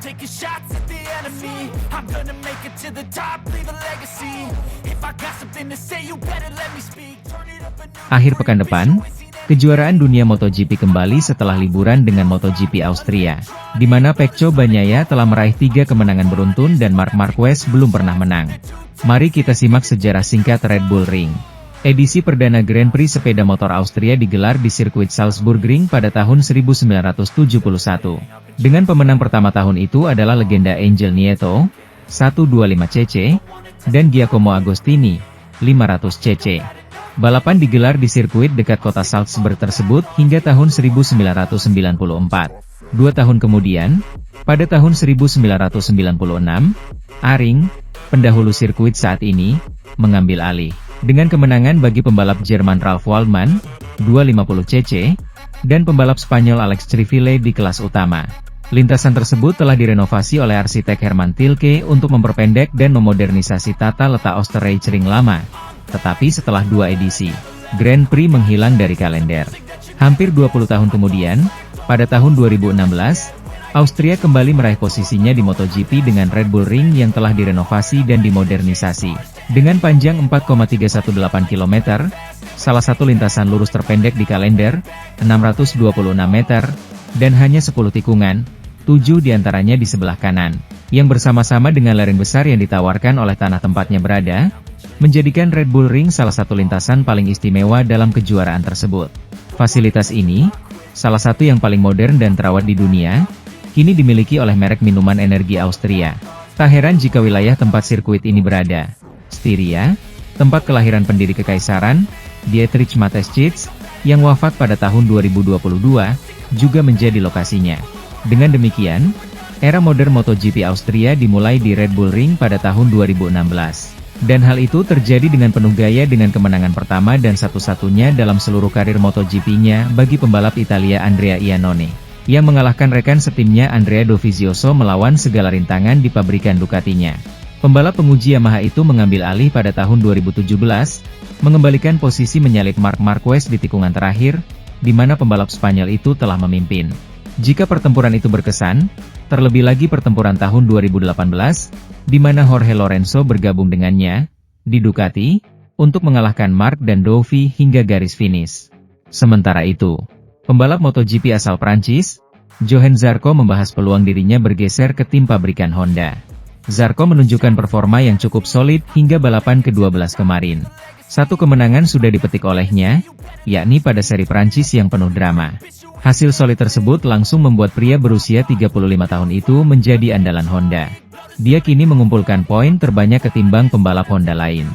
taking shots at the enemy. I'm gonna make it to the top, leave a legacy. If I got something to say, you better let me speak. Turn it up a new Akhir pekan depan, kejuaraan dunia MotoGP kembali setelah liburan dengan MotoGP Austria, di mana Pecco Bagnaia telah meraih 3 kemenangan beruntun dan Marc Marquez belum pernah menang. Mari kita simak sejarah singkat Red Bull Ring. Edisi perdana Grand Prix sepeda motor Austria digelar di sirkuit Salzburgring pada tahun 1971. Dengan pemenang pertama tahun itu adalah legenda Angel Nieto, 125cc, dan Giacomo Agostini, 500cc. Balapan digelar di sirkuit dekat kota Salzburg tersebut hingga tahun 1994. 2 tahun kemudian, pada tahun 1996, Aring, pendahulu sirkuit saat ini, mengambil alih. Dengan kemenangan bagi pembalap Jerman Ralf Waldmann, 250cc, dan pembalap Spanyol Alex Crivillé di kelas utama. Lintasan tersebut telah direnovasi oleh arsitek Herman Tilke untuk memperpendek dan memodernisasi tata letak Österreichring lama. Tetapi setelah 2 edisi, Grand Prix menghilang dari kalender. Hampir 20 tahun kemudian, pada tahun 2016, Austria kembali meraih posisinya di MotoGP dengan Red Bull Ring yang telah direnovasi dan dimodernisasi. Dengan panjang 4,318 km, salah satu lintasan lurus terpendek di kalender, 626 meter, dan hanya 10 tikungan, 7 diantaranya di sebelah kanan, yang bersama-sama dengan lereng besar yang ditawarkan oleh tanah tempatnya berada, menjadikan Red Bull Ring salah satu lintasan paling istimewa dalam kejuaraan tersebut. Fasilitas ini, salah satu yang paling modern dan terawat di dunia, kini dimiliki oleh merek minuman energi Austria. Tak heran jika wilayah tempat sirkuit ini berada, Styria, tempat kelahiran pendiri Kekaisaran, Dietrich Mateschitz, yang wafat pada tahun 2022, juga menjadi lokasinya. Dengan demikian, era modern MotoGP Austria dimulai di Red Bull Ring pada tahun 2016. Dan hal itu terjadi dengan penuh gaya dengan kemenangan pertama dan satu-satunya dalam seluruh karir MotoGP-nya bagi pembalap Italia Andrea Iannone, yang mengalahkan rekan setimnya Andrea Dovizioso melawan segala rintangan di pabrikan Ducatinya. Pembalap penguji Yamaha itu mengambil alih pada tahun 2017, mengembalikan posisi menyalip Marc Marquez di tikungan terakhir, di mana pembalap Spanyol itu telah memimpin. Jika pertempuran itu berkesan, terlebih lagi pertempuran tahun 2018, di mana Jorge Lorenzo bergabung dengannya, di Ducati, untuk mengalahkan Marc dan Dovi hingga garis finish. Sementara itu, pembalap MotoGP asal Prancis, Johann Zarco membahas peluang dirinya bergeser ke tim pabrikan Honda. Zarco menunjukkan performa yang cukup solid hingga balapan ke-12 kemarin. 1 kemenangan sudah dipetik olehnya, yakni pada seri Prancis yang penuh drama. Hasil solid tersebut langsung membuat pria berusia 35 tahun itu menjadi andalan Honda. Dia kini mengumpulkan poin terbanyak ketimbang pembalap Honda lain.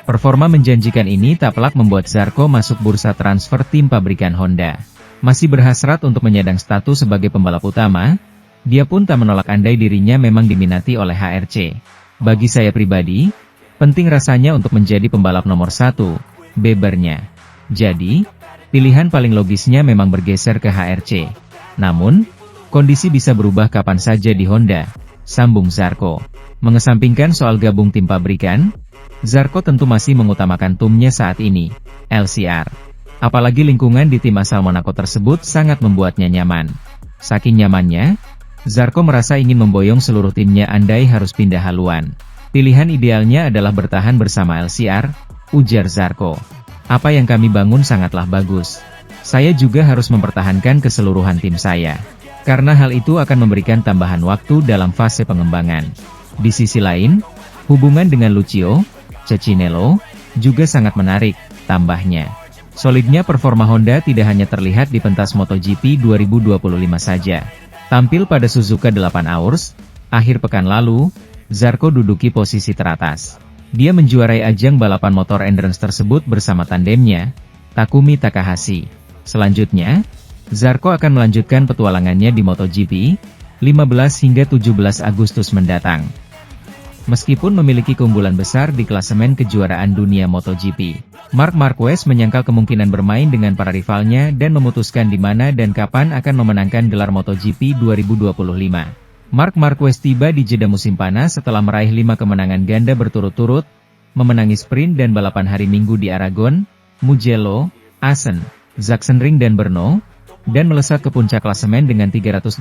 Performa menjanjikan ini tak pelak membuat Zarco masuk bursa transfer tim pabrikan Honda. Masih berhasrat untuk menyandang status sebagai pembalap utama, dia pun tak menolak andai dirinya memang diminati oleh HRC. Bagi saya pribadi, penting rasanya untuk menjadi pembalap nomor 1, bebernya. Jadi, pilihan paling logisnya memang bergeser ke HRC. Namun, kondisi bisa berubah kapan saja di Honda, sambung Zarco. Mengesampingkan soal gabung tim pabrikan, Zarco tentu masih mengutamakan timnya saat ini, LCR. Apalagi lingkungan di tim asal Monaco tersebut sangat membuatnya nyaman. Saking nyamannya, Zarco merasa ingin memboyong seluruh timnya andai harus pindah haluan. Pilihan idealnya adalah bertahan bersama LCR, ujar Zarco. Apa yang kami bangun sangatlah bagus. Saya juga harus mempertahankan keseluruhan tim saya. Karena hal itu akan memberikan tambahan waktu dalam fase pengembangan. Di sisi lain, hubungan dengan Lucio Cecchinello juga sangat menarik, tambahnya. Solidnya performa Honda tidak hanya terlihat di pentas MotoGP 2025 saja. Tampil pada Suzuka 8 Hours, akhir pekan lalu, Zarco duduki posisi teratas. Dia menjuarai ajang balapan motor endurance tersebut bersama tandemnya, Takumi Takahashi. Selanjutnya, Zarco akan melanjutkan petualangannya di MotoGP, 15 hingga 17 Agustus mendatang. Meskipun memiliki keunggulan besar di klasemen kejuaraan dunia MotoGP, Marc Marquez menyangkal kemungkinan bermain dengan para rivalnya dan memutuskan di mana dan kapan akan memenangkan gelar MotoGP 2025. Marc Marquez tiba di jeda musim panas setelah meraih 5 kemenangan ganda berturut-turut, memenangi sprint dan balapan hari Minggu di Aragon, Mugello, Assen, Sachsenring dan Brno, dan melesat ke puncak klasemen dengan 381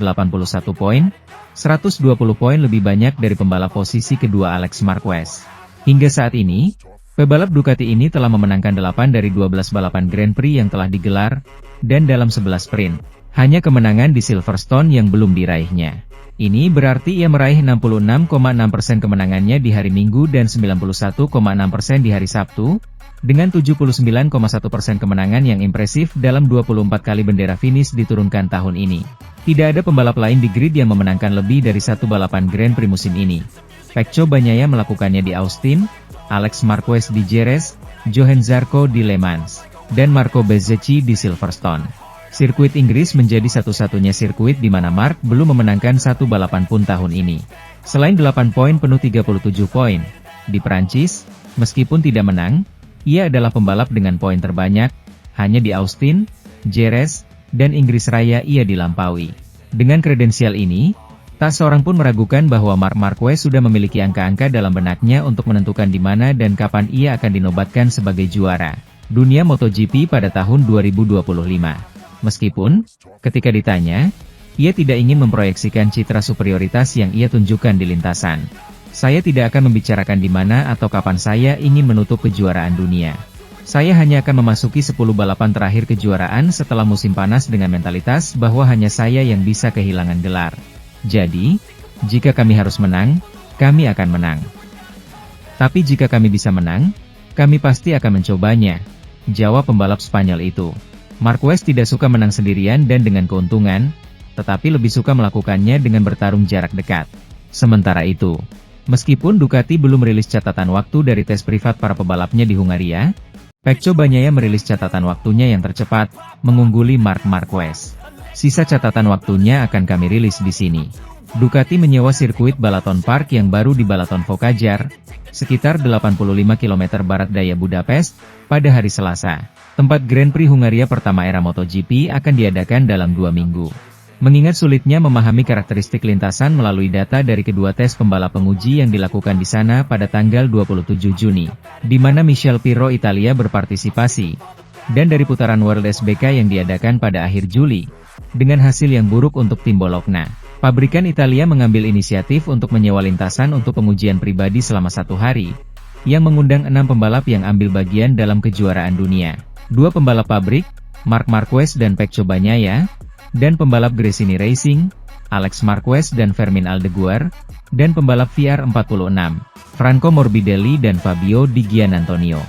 poin, 120 poin lebih banyak dari pembalap posisi kedua Alex Marquez. Hingga saat ini, pebalap Ducati ini telah memenangkan 8 dari 12 balapan Grand Prix yang telah digelar, dan dalam 11 sprint, hanya kemenangan di Silverstone yang belum diraihnya. Ini berarti ia meraih 66,6% kemenangannya di hari Minggu dan 91,6% di hari Sabtu, dengan 79,1% kemenangan yang impresif dalam 24 kali bendera finish diturunkan tahun ini. Tidak ada pembalap lain di grid yang memenangkan lebih dari satu balapan Grand Prix musim ini. Pecco Bagnaia melakukannya di Austin, Alex Marquez di Jerez, Johann Zarco di Le Mans, dan Marco Bezzecchi di Silverstone. Sirkuit Inggris menjadi satu-satunya sirkuit di mana Mark belum memenangkan satu balapan pun tahun ini. Selain 8 poin penuh 37 poin, di Prancis, meskipun tidak menang, ia adalah pembalap dengan poin terbanyak, hanya di Austin, Jerez, dan Inggris Raya ia dilampaui. Dengan kredensial ini, tak seorang pun meragukan bahwa Marc Marquez sudah memiliki angka-angka dalam benaknya untuk menentukan di mana dan kapan ia akan dinobatkan sebagai juara dunia MotoGP pada tahun 2025. Meskipun, ketika ditanya, ia tidak ingin memproyeksikan citra superioritas yang ia tunjukkan di lintasan. Saya tidak akan membicarakan di mana atau kapan saya ingin menutup kejuaraan dunia. Saya hanya akan memasuki 10 balapan terakhir kejuaraan setelah musim panas dengan mentalitas bahwa hanya saya yang bisa kehilangan gelar. Jadi, jika kami harus menang, kami akan menang. Tapi jika kami bisa menang, kami pasti akan mencobanya, jawab pembalap Spanyol itu. Marquez tidak suka menang sendirian dan dengan keuntungan, tetapi lebih suka melakukannya dengan bertarung jarak dekat. Sementara itu, meskipun Ducati belum merilis catatan waktu dari tes privat para pebalapnya di Hungaria, Pecco Bagnaia merilis catatan waktunya yang tercepat, mengungguli Marc Marquez. Sisa catatan waktunya akan kami rilis di sini. Ducati menyewa sirkuit Balaton Park yang baru di Balaton Focajar, sekitar 85 km barat daya Budapest, pada hari Selasa. Tempat Grand Prix Hungaria pertama era MotoGP akan diadakan dalam 2 minggu. Mengingat sulitnya memahami karakteristik lintasan melalui data dari kedua tes pembalap penguji yang dilakukan di sana pada tanggal 27 Juni, di mana Michel Pirro Italia berpartisipasi, dan dari putaran World SBK yang diadakan pada akhir Juli, dengan hasil yang buruk untuk tim Bologna. Pabrikan Italia mengambil inisiatif untuk menyewa lintasan untuk pengujian pribadi selama 1 hari, yang mengundang 6 pembalap yang ambil bagian dalam kejuaraan dunia. 2 pembalap pabrik, Marc Marquez dan Pecco Bagnaia, dan pembalap Gresini Racing, Alex Marquez dan Fermin Aldeguer, dan pembalap VR46, Franco Morbidelli dan Fabio Di Giannantonio.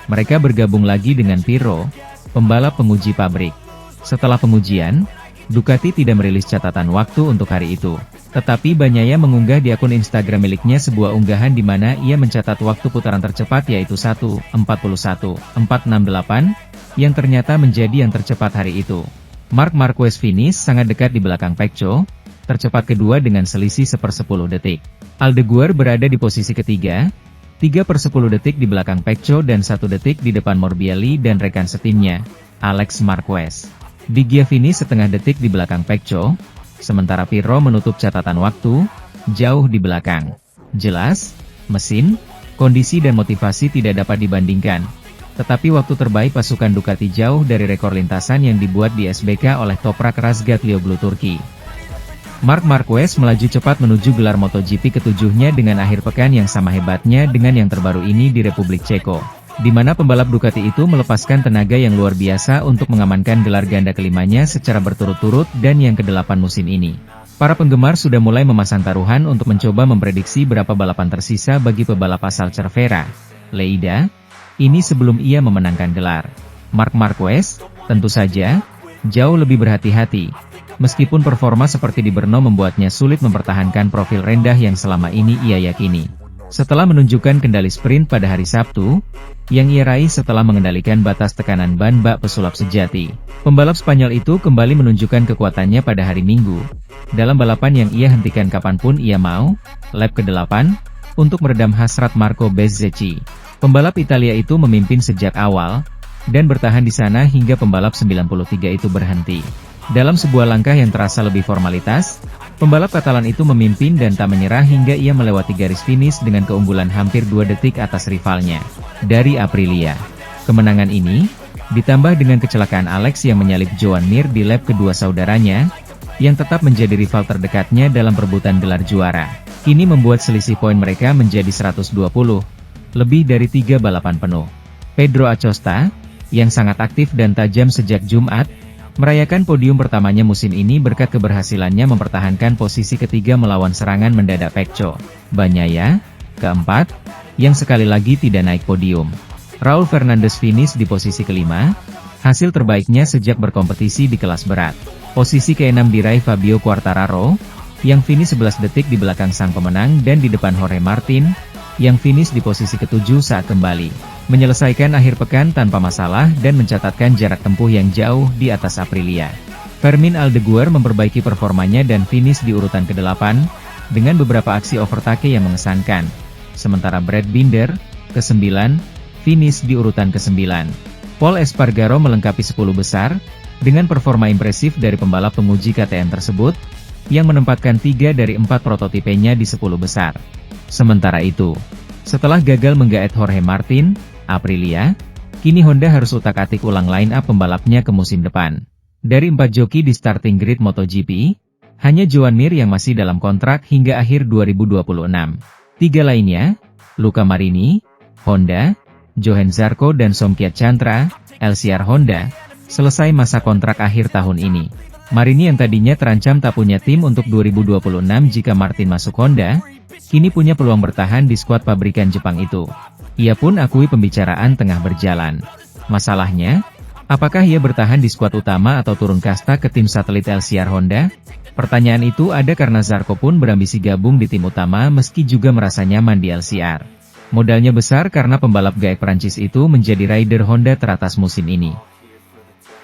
Mereka bergabung lagi dengan Pirro, pembalap penguji pabrik. Setelah pengujian, Ducati tidak merilis catatan waktu untuk hari itu. Tetapi Bagnaia mengunggah di akun Instagram miliknya sebuah unggahan di mana ia mencatat waktu putaran tercepat yaitu 1:41.468, yang ternyata menjadi yang tercepat hari itu. Marc Marquez finish sangat dekat di belakang Pecco, tercepat kedua dengan selisih 1/10 detik. Aldeguer berada di posisi ketiga, 3/10 detik di belakang Pecco dan 1 detik di depan Morbidelli dan rekan setimnya, Alex Marquez. Di Gia finish setengah detik di belakang Pecco, sementara Pirro menutup catatan waktu, jauh di belakang. Jelas, mesin, kondisi dan motivasi tidak dapat dibandingkan. Tetapi waktu terbaik pasukan Ducati jauh dari rekor lintasan yang dibuat di SBK oleh Toprak Razgatlioglu Turki. Marc Marquez melaju cepat menuju gelar MotoGP ketujuhnya dengan akhir pekan yang sama hebatnya dengan yang terbaru ini di Republik Ceko, di mana pembalap Ducati itu melepaskan tenaga yang luar biasa untuk mengamankan gelar ganda kelimanya secara berturut-turut dan yang ke-8 musim ini. Para penggemar sudah mulai memasang taruhan untuk mencoba memprediksi berapa balapan tersisa bagi pebalap asal Cervera, Lleida, ini sebelum ia memenangkan gelar. Marc Marquez, tentu saja, jauh lebih berhati-hati. Meskipun performa seperti di Brno membuatnya sulit mempertahankan profil rendah yang selama ini ia yakini. Setelah menunjukkan kendali sprint pada hari Sabtu, yang ia raih setelah mengendalikan batas tekanan ban bak pesulap sejati, pembalap Spanyol itu kembali menunjukkan kekuatannya pada hari Minggu, dalam balapan yang ia hentikan kapanpun ia mau, lap ke-8, untuk meredam hasrat Marco Bezzecchi. Pembalap Italia itu memimpin sejak awal, dan bertahan di sana hingga pembalap 93 itu berhenti. Dalam sebuah langkah yang terasa lebih formalitas, pembalap Katalan itu memimpin dan tak menyerah hingga ia melewati garis finish dengan keunggulan hampir 2 detik atas rivalnya, dari Aprilia. Kemenangan ini, Ditambah dengan kecelakaan Alex yang menyalip Joan Mir di lap kedua saudaranya, yang tetap menjadi rival terdekatnya dalam perebutan gelar juara. Kini membuat selisih poin mereka menjadi 120, lebih dari 3 balapan penuh. Pedro Acosta, yang sangat aktif dan tajam sejak Jumat, merayakan podium pertamanya musim ini berkat keberhasilannya mempertahankan posisi ketiga melawan serangan mendadak Pecco Bagnaia, keempat, yang sekali lagi tidak naik podium. Raul Fernandez finish di posisi kelima, hasil terbaiknya sejak berkompetisi di kelas berat. Posisi ke-6 diraih Fabio Quartararo, yang finish 11 detik di belakang sang pemenang dan di depan Jorge Martin, yang finish di posisi ke-7 saat kembali menyelesaikan akhir pekan tanpa masalah dan mencatatkan jarak tempuh yang jauh di atas Aprilia. Fermin Aldeguer memperbaiki performanya dan finish di urutan ke-8, dengan beberapa aksi overtake yang mengesankan. Sementara Brad Binder, ke-9, finish di urutan ke-9. Pol Espargaro melengkapi 10 besar, dengan performa impresif dari pembalap penguji KTM tersebut, yang menempatkan 3 dari 4 prototipenya di 10 besar. Sementara itu, setelah gagal menggaet Jorge Martin, Aprilia, kini Honda harus utak-atik ulang line-up pembalapnya ke musim depan. Dari 4 joki di starting grid MotoGP, hanya Joan Mir yang masih dalam kontrak hingga akhir 2026. 3 lainnya, Luca Marini, Honda, Johan Zarco dan Somkiat Chantra, LCR Honda, selesai masa kontrak akhir tahun ini. Marini yang tadinya terancam tak punya tim untuk 2026 jika Martin masuk Honda, kini punya peluang bertahan di skuad pabrikan Jepang itu. Ia pun akui pembicaraan tengah berjalan. Masalahnya, apakah ia bertahan di skuad utama atau turun kasta ke tim satelit LCR Honda? Pertanyaan itu ada karena Zarco pun berambisi gabung di tim utama meski juga merasa nyaman di LCR. Modalnya besar karena pembalap gaek Prancis itu menjadi rider Honda teratas musim ini.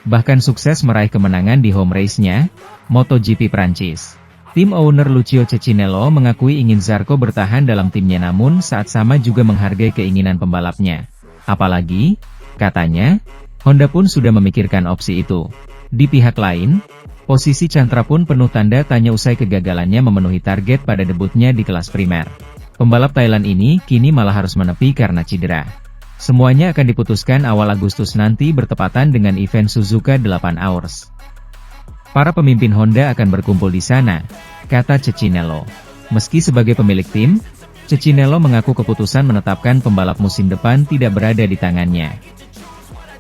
Bahkan sukses meraih kemenangan di home race-nya, MotoGP Prancis. Tim owner Lucio Cecchinello mengakui ingin Zarco bertahan dalam timnya namun saat sama juga menghargai keinginan pembalapnya. Apalagi, katanya, Honda pun sudah memikirkan opsi itu. Di pihak lain, posisi Chantra pun penuh tanda tanya usai kegagalannya memenuhi target pada debutnya di kelas primer. Pembalap Thailand ini kini malah harus menepi karena cedera. Semuanya akan diputuskan awal Agustus nanti bertepatan dengan event Suzuka 8 Hours. Para pemimpin Honda akan berkumpul di sana, kata Cecchinello. Meski sebagai pemilik tim, Cecchinello mengaku keputusan menetapkan pembalap musim depan tidak berada di tangannya.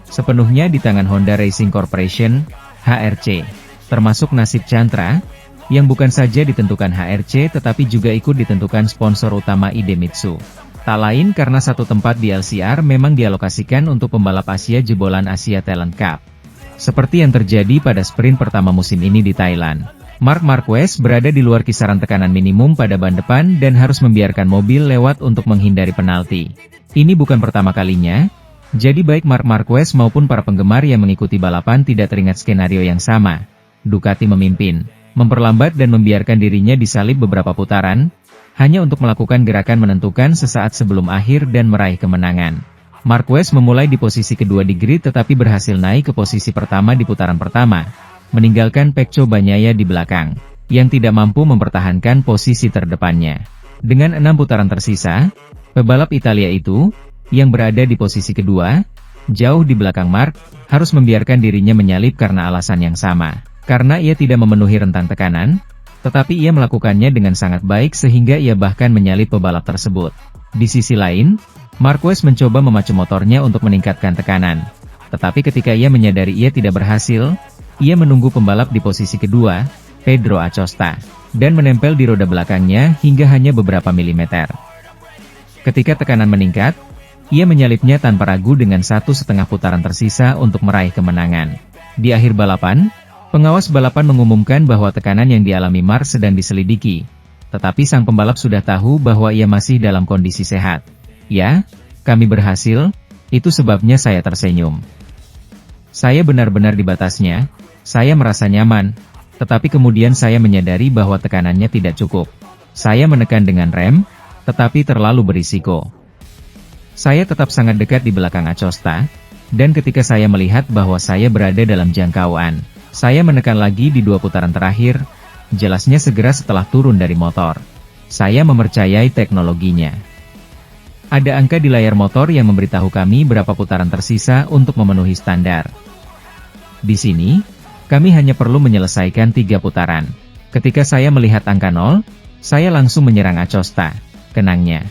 Sepenuhnya di tangan Honda Racing Corporation, HRC, termasuk nasib Chantra, yang bukan saja ditentukan HRC tetapi juga ikut ditentukan sponsor utama Idemitsu. Tak lain karena satu tempat di LCR memang dialokasikan untuk pembalap Asia jebolan Asia Talent Cup. Seperti yang terjadi pada sprint pertama musim ini di Thailand. Marc Marquez berada di luar kisaran tekanan minimum pada ban depan dan harus membiarkan mobil lewat untuk menghindari penalti. Ini bukan pertama kalinya, jadi baik Marc Marquez maupun para penggemar yang mengikuti balapan tidak teringat skenario yang sama. Ducati memimpin, memperlambat dan membiarkan dirinya disalip beberapa putaran, hanya untuk melakukan gerakan menentukan sesaat sebelum akhir dan meraih kemenangan. Marquez memulai di posisi kedua di grid tetapi berhasil naik ke posisi pertama di putaran pertama, meninggalkan Pecco Bagnaia di belakang, yang tidak mampu mempertahankan posisi terdepannya. Dengan 6 putaran tersisa, pebalap Italia itu, yang berada di posisi kedua, jauh di belakang Marc, harus membiarkan dirinya menyalip karena alasan yang sama. Karena ia tidak memenuhi rentang tekanan, tetapi ia melakukannya dengan sangat baik sehingga ia bahkan menyalip pebalap tersebut. Di sisi lain, Marquez mencoba memacu motornya untuk meningkatkan tekanan. Tetapi ketika ia menyadari ia tidak berhasil, ia menunggu pembalap di posisi kedua, Pedro Acosta, dan menempel di roda belakangnya hingga hanya beberapa milimeter. Ketika tekanan meningkat, ia menyalipnya tanpa ragu dengan 1,5 putaran tersisa untuk meraih kemenangan. Di akhir balapan, pengawas balapan mengumumkan bahwa tekanan yang dialami Marc sedang diselidiki, tetapi sang pembalap sudah tahu bahwa ia masih dalam kondisi sehat. Ya, kami berhasil, itu sebabnya saya tersenyum. Saya benar-benar di batasnya, saya merasa nyaman, tetapi kemudian saya menyadari bahwa tekanannya tidak cukup. Saya menekan dengan rem, tetapi terlalu berisiko. Saya tetap sangat dekat di belakang Acosta, dan ketika saya melihat bahwa saya berada dalam jangkauan, saya menekan lagi di 2 putaran terakhir, jelasnya segera setelah turun dari motor. Saya mempercayai teknologinya. Ada angka di layar motor yang memberitahu kami berapa putaran tersisa untuk memenuhi standar. Di sini, kami hanya perlu menyelesaikan 3 putaran. Ketika saya melihat angka 0, saya langsung menyerang Acosta, kenangnya.